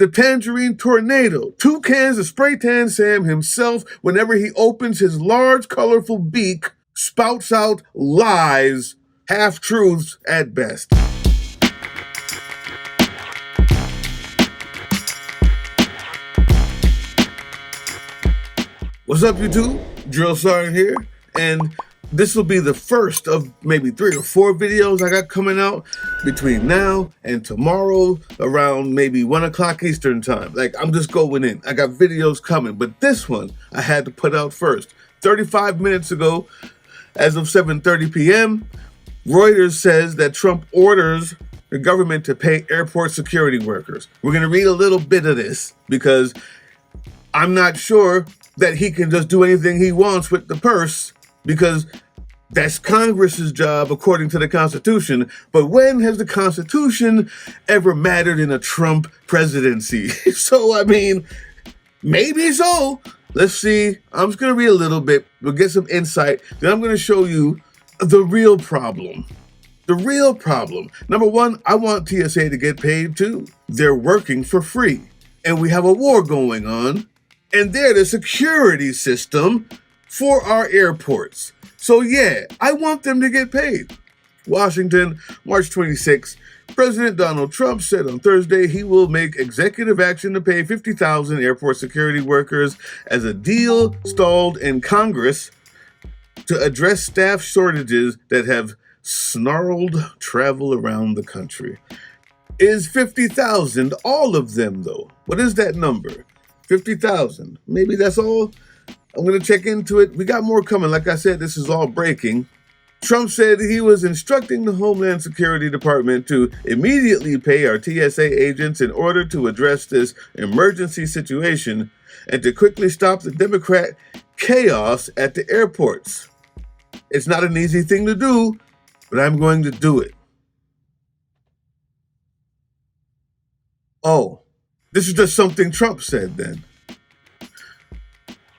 The tangerine tornado. 2 cans of spray tan Sam himself, whenever he opens his large, colorful beak, spouts out lies, half-truths at best. What's up, YouTube? Drill Sergeant here, and this will be the first of maybe 3 or 4 videos I got coming out between now and tomorrow around maybe 1 o'clock Eastern time. Like, I'm just going in. I got videos coming, but this one I had to put out first. 35 minutes ago, as of 7:30 p.m., Reuters says that Trump orders the government to pay airport security workers. We're going to read a little bit of this because I'm not sure that he can just do anything he wants with the purse, because that's Congress's job according to the Constitution. But when has the Constitution ever mattered in a Trump presidency? So, I mean, maybe so. Let's see. I'm just going to read a little bit. We'll get some insight. Then I'm going to show you the real problem. The real problem. Number one, I want TSA to get paid too. They're working for free. And we have a war going on. And they're the security system for our airports. So yeah, I want them to get paid. Washington, March 26. President Donald Trump said on Thursday he will make executive action to pay 50,000 airport security workers as a deal stalled in Congress to address staff shortages that have snarled travel around the country. Is 50,000 all of them though? What is that number? 50,000. Maybe that's all. I'm going to check into it. We got more coming. Like I said, this is all breaking. Trump said he was instructing the Homeland Security Department to immediately pay our TSA agents in order to address this emergency situation and to quickly stop the Democrat chaos at the airports. It's not an easy thing to do, but I'm going to do it. Oh, this is just something Trump said then.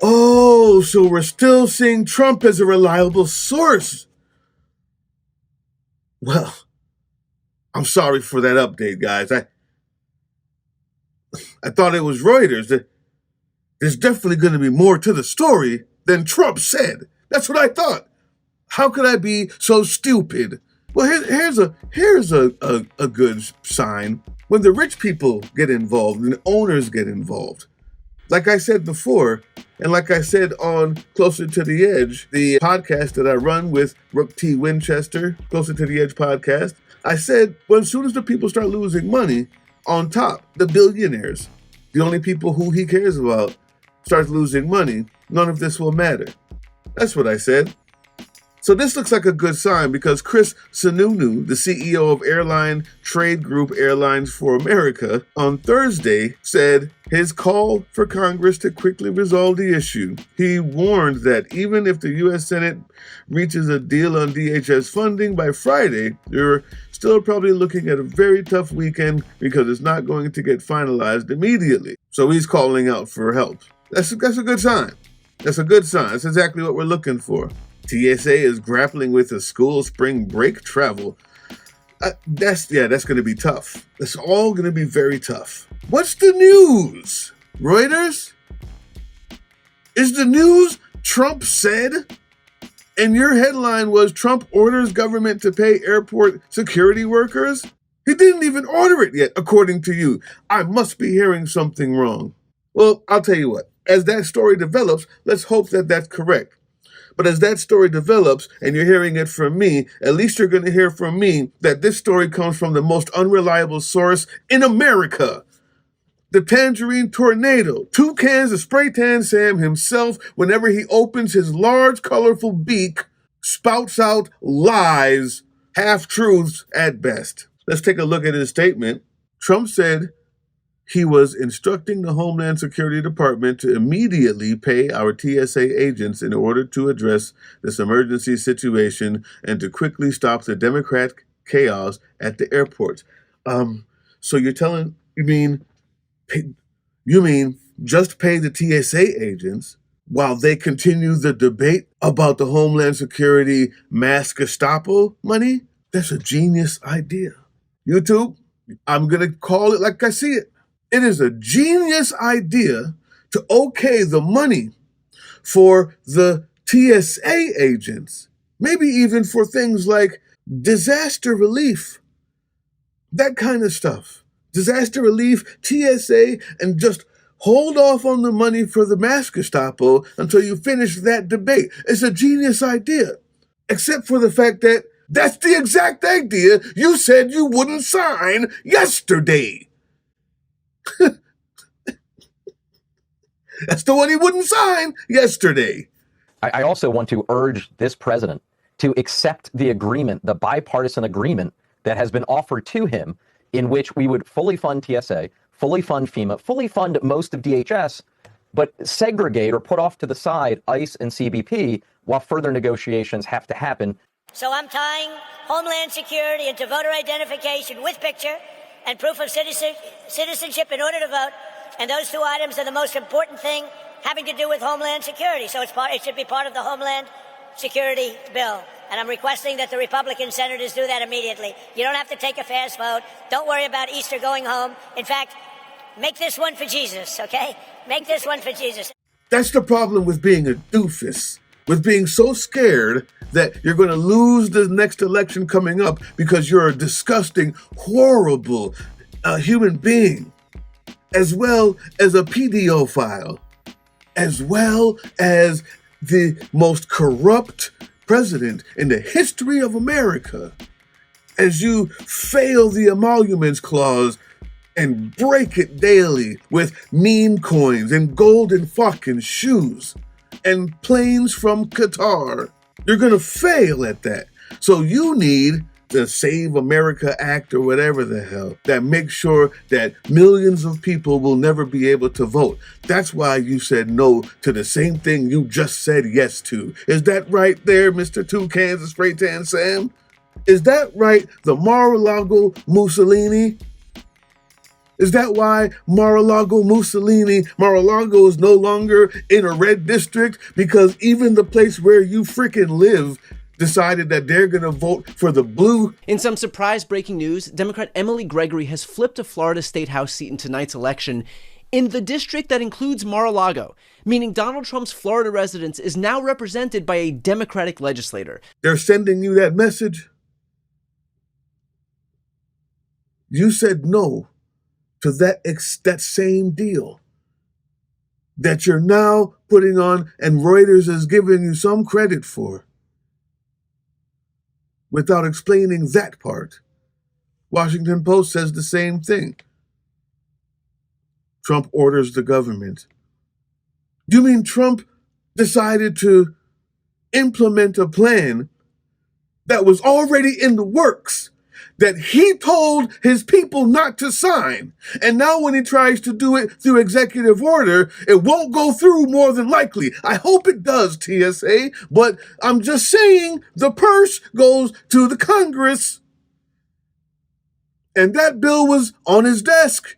Oh, so we're still seeing Trump as a reliable source. Well, I'm sorry for that update, guys. I thought it was Reuters. There's definitely going to be more to the story than Trump said. That's what I thought. How could I be so stupid? Well, here's a good sign. When the rich people get involved and owners get involved. Like I said before, and like I said on Closer to the Edge, the podcast that I run with Rook T. Winchester, Closer to the Edge podcast, I said, well, as soon as the people start losing money, on top, the billionaires, the only people who he cares about, starts losing money, none of this will matter. That's what I said. So this looks like a good sign because Chris Sununu, the CEO of airline trade group Airlines for America, on Thursday said his call for Congress to quickly resolve the issue. He warned that even if the U.S. Senate reaches a deal on DHS funding by Friday, you're still probably looking at a very tough weekend because it's not going to get finalized immediately. So he's calling out for help. That's a good sign. That's a good sign. That's exactly what we're looking for. TSA is grappling with a school spring break travel. That's going to be tough. That's all going to be very tough. What's the news? Reuters? Is the news Trump said? And your headline was Trump orders government to pay airport security workers? He didn't even order it yet, according to you. I must be hearing something wrong. Well, I'll tell you what. As that story develops, let's hope that that's correct. But as that story develops and you're hearing it from me, at least you're going to hear from me that this story comes from the most unreliable source in America. The tangerine tornado. 2 cans of spray tan Sam himself, whenever he opens his large, colorful beak, spouts out lies, half-truths at best. Let's take a look at his statement. Trump said he was instructing the Homeland Security Department to immediately pay our TSA agents in order to address this emergency situation and to quickly stop the Democrat chaos at the airports. So you mean just pay the TSA agents while they continue the debate about the Homeland Security mass Gestapo money? That's a genius idea. YouTube, I'm going to call it like I see it. It is a genius idea to okay the money for the TSA agents, maybe even for things like disaster relief, that kind of stuff. Disaster relief, TSA, and just hold off on the money for the mask Gestapo until you finish that debate. It's a genius idea, except for the fact that that's the exact idea you said you wouldn't sign yesterday. That's the one he wouldn't sign yesterday. I also want to urge this president to accept the agreement, the bipartisan agreement that has been offered to him, in which we would fully fund TSA, fully fund FEMA, fully fund most of DHS, but segregate or put off to the side ICE and CBP while further negotiations have to happen. So I'm tying Homeland Security into voter identification with picture and proof of citizenship in order to vote. And those two items are the most important thing having to do with Homeland Security. So it should be part of the Homeland Security bill. And I'm requesting that the Republican senators do that immediately. You don't have to take a fast vote. Don't worry about Easter going home. In fact, make this one for Jesus, okay? Make this one for Jesus. That's the problem with being a doofus, with being so scared that you're going to lose the next election coming up because you're a disgusting, horrible human being, as well as a pedophile, as well as the most corrupt president in the history of America. As you fail the emoluments clause and break it daily with meme coins and golden fucking shoes and planes from Qatar, you're going to fail at that. So you need the Save America Act or whatever the hell that makes sure that millions of people will never be able to vote. That's why you said no to the same thing you just said yes to. Is that right there, Mr. Two Cans of Spray Tan Sam? Is that right, the Mar-a-Lago Mussolini? Is that why Mar-a-Lago is no longer in a red district? Because even the place where you freaking live decided that they're going to vote for the blue. In some surprise breaking news, Democrat Emily Gregory has flipped a Florida State House seat in tonight's election in the district that includes Mar-a-Lago, meaning Donald Trump's Florida residence is now represented by a Democratic legislator. They're sending you that message. You said no to that same deal that you're now putting on and Reuters is giving you some credit for, without explaining that part. Washington Post says the same thing. Trump orders the government. You mean Trump decided to implement a plan that was already in the works, that he told his people not to sign, and now when he tries to do it through executive order, it won't go through more than likely. I hope it does, TSA, but I'm just saying the purse goes to the Congress. And that bill was on his desk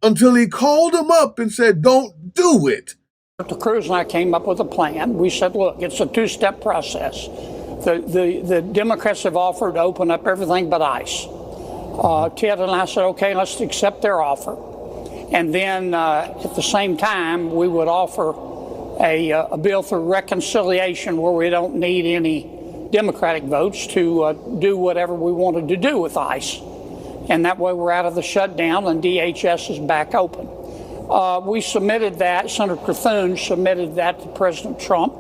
until he called him up and said, don't do it. Dr. Cruz and I came up with a plan. We said, look, it's a two-step process. The Democrats have offered to open up everything but ICE. Ted and I said, okay, let's accept their offer. And then at the same time, we would offer a bill for reconciliation where we don't need any Democratic votes to do whatever we wanted to do with ICE. And that way we're out of the shutdown and DHS is back open. We submitted that, Senator Cthulhu submitted that to President Trump.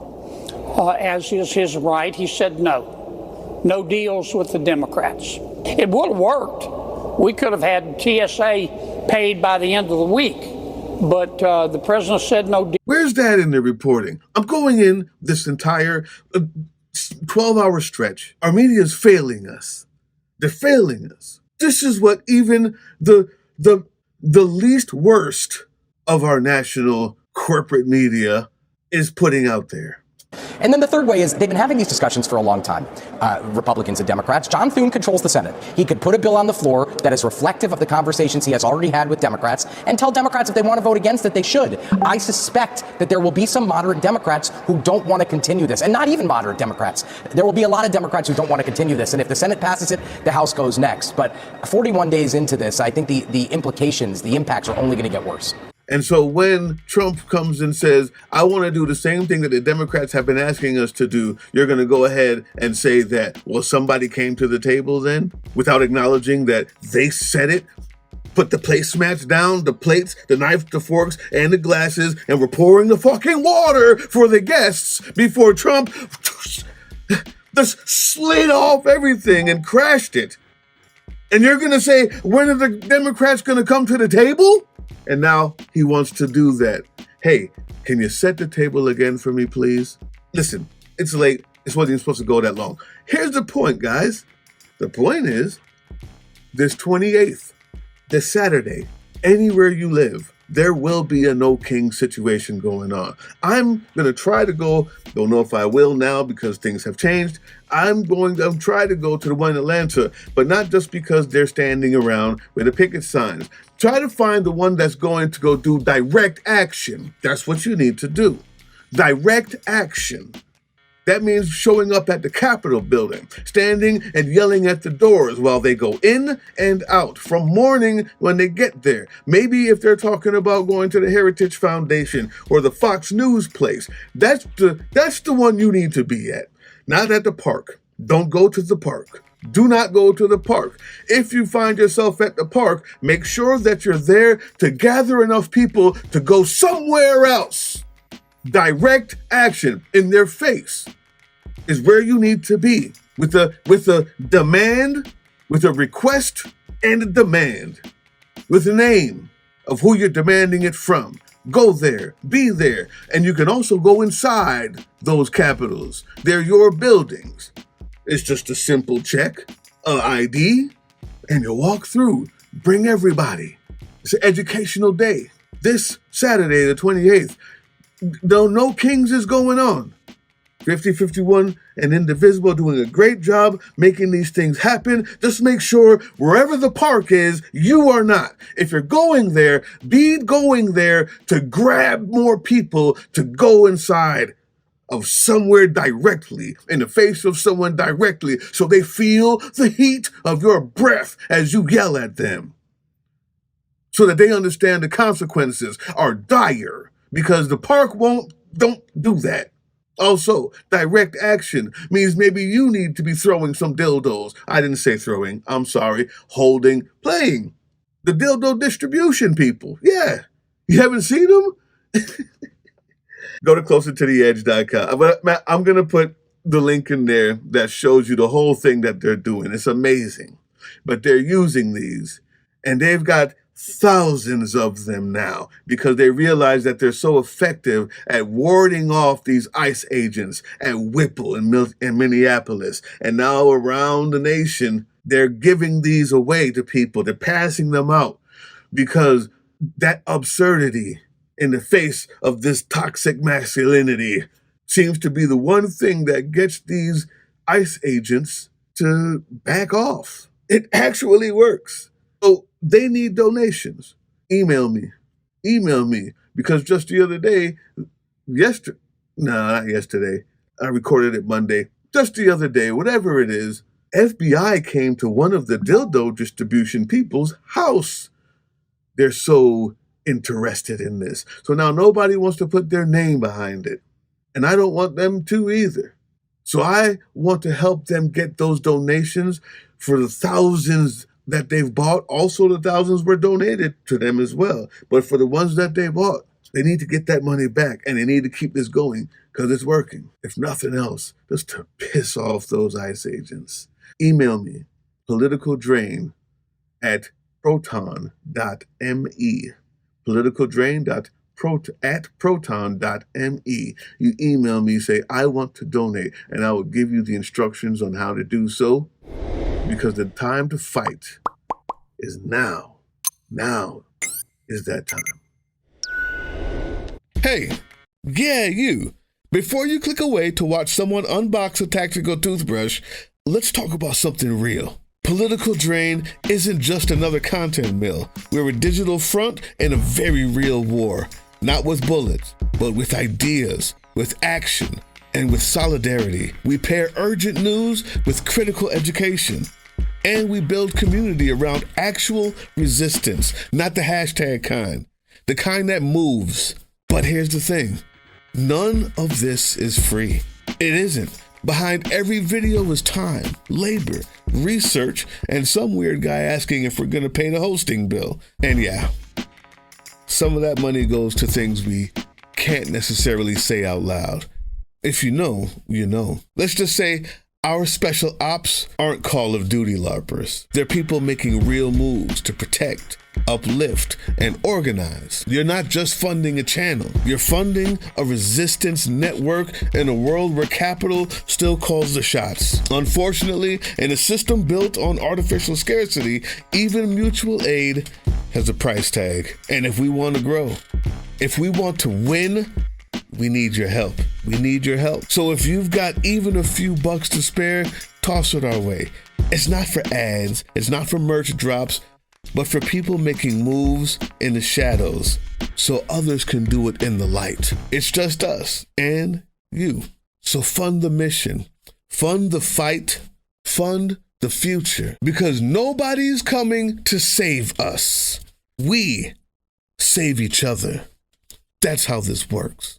As is his right. He said no deals with the Democrats. It would have worked. We could have had TSA paid by the end of the week, but the president said no deal. Where's that in the reporting? I'm going in this entire 12-hour stretch. Our media is failing us. They're failing us. This is what even the least worst of our national corporate media is putting out there. And then the third way is they've been having these discussions for a long time, Republicans and Democrats. John Thune controls the Senate. He could put a bill on the floor that is reflective of the conversations he has already had with Democrats and tell Democrats if they want to vote against it, they should. I suspect that there will be some moderate Democrats who don't want to continue this, and not even moderate Democrats. There will be a lot of Democrats who don't want to continue this, and if the Senate passes it, the House goes next. But 41 days into this, I think the implications, the impacts are only going to get worse. And so when Trump comes and says, I want to do the same thing that the Democrats have been asking us to do, you're going to go ahead and say that, well, somebody came to the table then, without acknowledging that they said it, put the placemats down, the plates, the knives, the forks, and the glasses, and we're pouring the fucking water for the guests before Trump just slid off everything and crashed it. And you're going to say, when are the Democrats going to come to the table? And now he wants to do that. Hey, can you set the table again for me, please? Listen, it's late. This wasn't even supposed to go that long. Here's the point, guys. The point is, this 28th, this Saturday, anywhere you live, there will be a no king situation going on. I'm going to try to go, don't know if I will now because things have changed. I'm going to try to go to the one in Atlanta, but not just because they're standing around with the picket signs. Try to find the one that's going to go do direct action. That's what you need to do. Direct action. That means showing up at the Capitol building, standing and yelling at the doors while they go in and out from morning when they get there. Maybe if they're talking about going to the Heritage Foundation or the Fox News place, that's the one you need to be at. Not at the park. Don't go to the park. Do not go to the park. If you find yourself at the park, make sure that you're there to gather enough people to go somewhere else. Direct action in their face is where you need to be with a demand, with a request and a demand, with a name of who you're demanding it from. Go there, be there, and you can also go inside those capitals. They're your buildings. It's just a simple check, an ID, and you walk through. Bring everybody. It's an educational day. This Saturday, the 28th, No Kings is going on. 5051 and Indivisible doing a great job making these things happen. Just make sure wherever the park is, you are not. If you're going there, be going there to grab more people to go inside of somewhere directly, in the face of someone directly, so they feel the heat of your breath as you yell at them. So that they understand the consequences are dire, because the park don't do that. Also, direct action means maybe you need to be throwing some dildos. I didn't say throwing, I'm sorry, holding, playing. The dildo distribution people, yeah. You haven't seen them? Go to closertotheedge.com. I'm going to put the link in there that shows you the whole thing that they're doing. It's amazing. But they're using these, and they've got thousands of them now because they realize that they're so effective at warding off these ICE agents at Whipple in Minneapolis. And now around the nation, they're giving these away to people. They're passing them out because that absurdity in the face of this toxic masculinity seems to be the one thing that gets these ICE agents to back off. It actually works. So they need donations. Email me, because just the other day, not yesterday, I recorded it Monday, just the other day, whatever it is, FBI came to one of the dildo distribution people's house. They're so interested in this. So now nobody wants to put their name behind it. And I don't want them to either. So I want to help them get those donations for the thousands that they've bought. Also, the thousands were donated to them as well. But for the ones that they bought, they need to get that money back, and they need to keep this going because it's working. If nothing else, just to piss off those ICE agents. Email me, politicaldrain@proton.me. politicaldrain@proton.me. You email me, say, I want to donate, and I will give you the instructions on how to do so, because the time to fight is now. Now is that time. Hey, yeah, you. Before you click away to watch someone unbox a tactical toothbrush, let's talk about something real. Political Drain isn't just another content mill. We're a digital front in a very real war. Not with bullets, but with ideas, with action, and with solidarity. We pair urgent news with critical education. And we build community around actual resistance, not the hashtag kind. The kind that moves. But here's the thing. None of this is free. It isn't. Behind every video is time, labor, research, and some weird guy asking if we're going to pay the hosting bill. And yeah, some of that money goes to things we can't necessarily say out loud. If you know, you know. Let's just say our special ops aren't Call of Duty LARPers. They're people making real moves to protect, uplift, and organize. You're not just funding a channel. You're funding a resistance network in a world where capital still calls the shots. Unfortunately, in a system built on artificial scarcity, even mutual aid has a price tag. And if we want to grow, if we want to win, we need your help. We need your help. So if you've got even a few bucks to spare, toss it our way. It's not for ads. It's not for merch drops, but for people making moves in the shadows so others can do it in the light. It's just us and you. So fund the mission, fund the fight, fund the future, because nobody's coming to save us. We save each other. That's how this works.